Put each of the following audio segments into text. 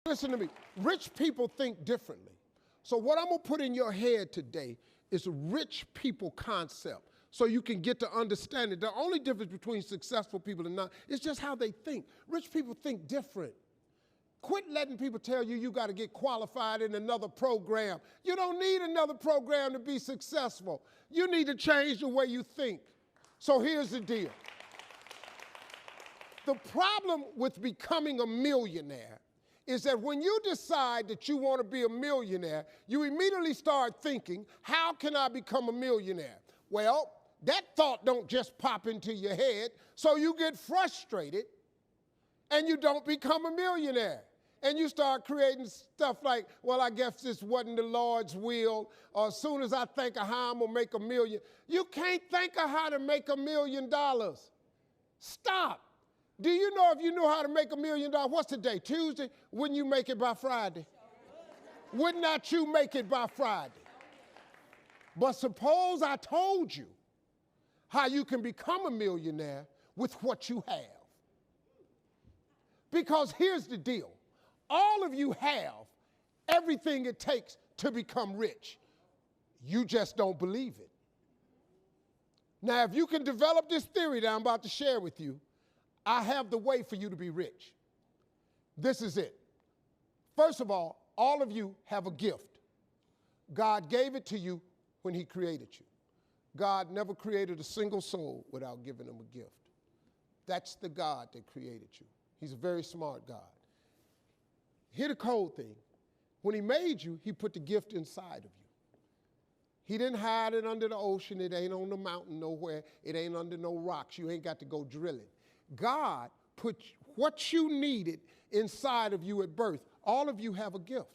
Listen to me. Rich people think differently. So what I'm going to put in your head today is a rich people concept so you can get to understand it. The only difference between successful people and not is just how they think. Rich people think different. Quit letting people tell you you got to get qualified in another program. You don't need another program to be successful. You need to change the way you think. So here's the deal. The problem with becoming a millionaire is that when you decide that you want to be a millionaire, you immediately start thinking, how can I become a millionaire? Well, that thought don't just pop into your head, so you get frustrated and you don't become a millionaire. And you start creating stuff like, well, I guess this wasn't the Lord's will, or as soon as I think of how I'm going to make $1 million. You can't think of how to make $1 million. Stop. Do you know if you knew how to make $1 million, what's today, Tuesday? Wouldn't you make it by Friday? Would not you make it by Friday? But suppose I told you how you can become a millionaire with what you have. Because here's the deal. All of you have everything it takes to become rich. You just don't believe it. Now, if you can develop this theory that I'm about to share with you, I have the way for you to be rich. This is it. First of all of you have a gift. God gave it to you when he created you. God never created a single soul without giving them a gift. That's the God that created you. He's a very smart God. Here's the cold thing. When he made you, he put the gift inside of you. He didn't hide it under the ocean. It ain't on the mountain nowhere. It ain't under no rocks. You ain't got to go drilling. God put what you needed inside of you at birth. All of you have a gift.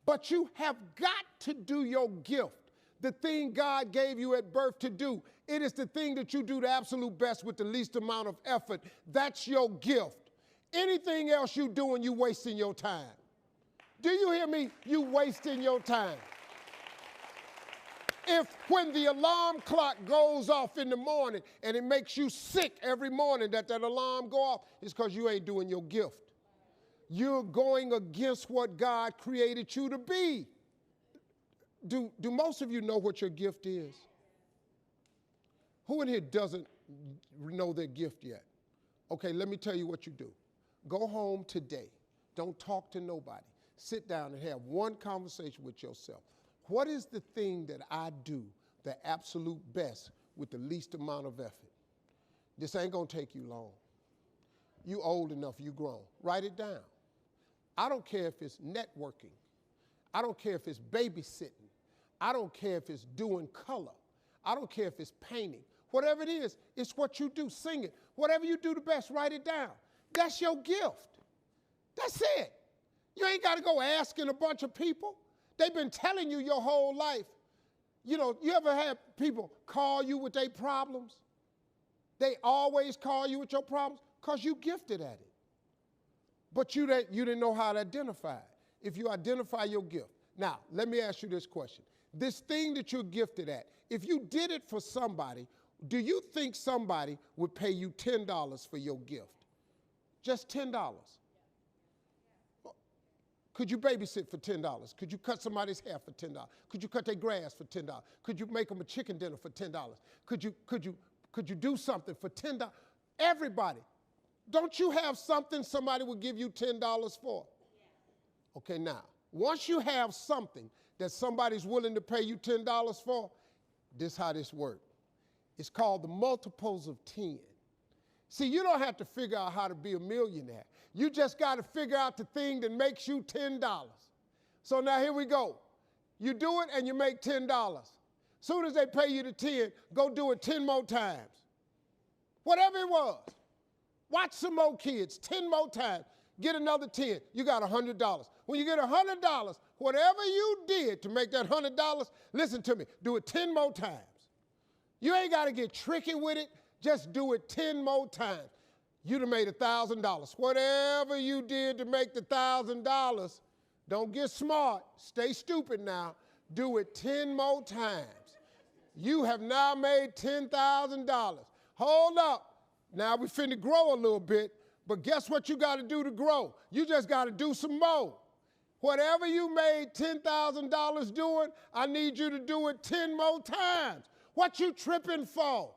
But you have got to do your gift, the thing God gave you at birth to do. It is the thing that you do the absolute best with the least amount of effort. That's your gift. Anything else you doing, you wasting your time. Do you hear me? You wasting your time. If when the alarm clock goes off in the morning and it makes you sick every morning that alarm go off, it's because you ain't doing your gift. You're going against what God created you to be. Do most of you know what your gift is? Who in here doesn't know their gift yet? Okay, let me tell you what you do. Go home today. Don't talk to nobody. Sit down and have one conversation with yourself. What is the thing that I do the absolute best with the least amount of effort? This ain't gonna take you long. You old enough, you grown. Write it down. I don't care if it's networking. I don't care if it's babysitting. I don't care if it's doing color. I don't care if it's painting. Whatever it is, it's what you do. Sing it. Whatever you do the best, write it down. That's your gift. That's it. You ain't got to go asking a bunch of people. They've been telling you your whole life. You know, you ever had people call you with their problems? They always call you with your problems because you gifted at it. But you didn't know how to identify it. If you identify your gift. Now, let me ask you this question. This thing that you're gifted at, if you did it for somebody, do you think somebody would pay you $10 for your gift? Just $10. Could you babysit for $10? Could you cut somebody's hair for $10? Could you cut their grass for $10? Could you make them a chicken dinner for $10? Could you do something for $10? Everybody. Don't you have something somebody would give you $10 for? Okay, now, once you have something that somebody's willing to pay you $10 for, this is how this works. It's called the multiples of 10. See, you don't have to figure out how to be a millionaire. You just got to figure out the thing that makes you $10. So now here we go. You do it and you make $10. Soon as they pay you the 10, go do it 10 more times. Whatever it was. Watch some more kids, 10 more times. Get another 10, you got $100. When you get $100, whatever you did to make that $100, listen to me, do it 10 more times. You ain't got to get tricky with it. Just do it 10 more times. You'd have made $1,000. Whatever you did to make the $1,000, don't get smart. Stay stupid now. Do it 10 more times. You have now made $10,000. Hold up. Now we finna grow a little bit. But guess what you got to do to grow? You just got to do some more. Whatever you made $10,000 doing, I need you to do it 10 more times. What you tripping for?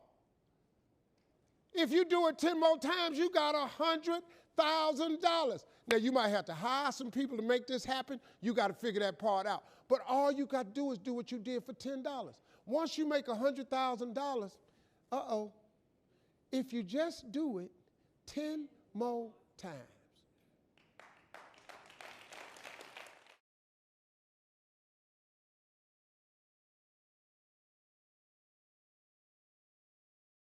If you do it 10 more times, you got $100,000. Now, you might have to hire some people to make this happen. You got to figure that part out. But all you got to do is do what you did for $10. Once you make $100,000, if you just do it 10 more times,